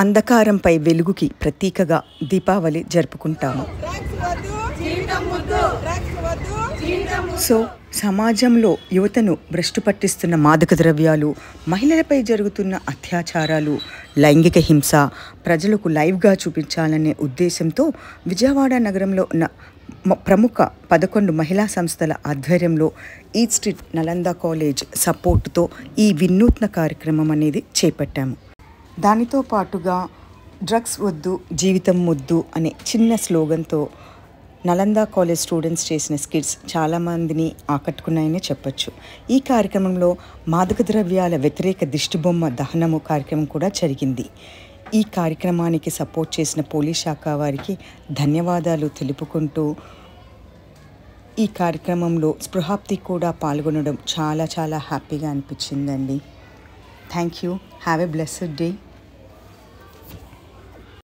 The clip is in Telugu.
అంధకారంపై వెలుగుకి ప్రతీకగా దీపావళి జరుపుకుంటాము. సో సమాజంలో యువతను భ్రష్టు పట్టిస్తున్న మాదక ద్రవ్యాలు, మహిళలపై జరుగుతున్న అత్యాచారాలు, లైంగిక హింస ప్రజలకు లైవ్గా చూపించాలనే ఉద్దేశంతో విజయవాడ నగరంలో ఉన్న ప్రముఖ 11 మహిళా సంస్థల ఆధ్వర్యంలో ఈట్ స్ట్రీట్ నలంద కాలేజ్ సపోర్టుతో ఈ వినూత్న కార్యక్రమం అనేది చేపట్టాము. దానితో పాటుగా డ్రగ్స్ వద్దు జీవితం ముద్దు అనే చిన్న స్లోగన్తో నలంద కాలేజ్ స్టూడెంట్స్ చేసిన స్కిట్స్ చాలామందిని ఆకట్టుకున్నాయని చెప్పొచ్చు. ఈ కార్యక్రమంలో మాదక ద్రవ్యాల వ్యతిరేక దిష్టిబొమ్మ దహనము కార్యక్రమం కూడా జరిగింది. ఈ కార్యక్రమానికి సపోర్ట్ చేసిన పోలీస్ శాఖ వారికి ధన్యవాదాలు తెలుపుకుంటూ ఈ కార్యక్రమంలో స్పృహాప్తి కూడా పాల్గొనడం చాలా హ్యాపీగా అనిపించిందండి. Thank you. Have a blessed day.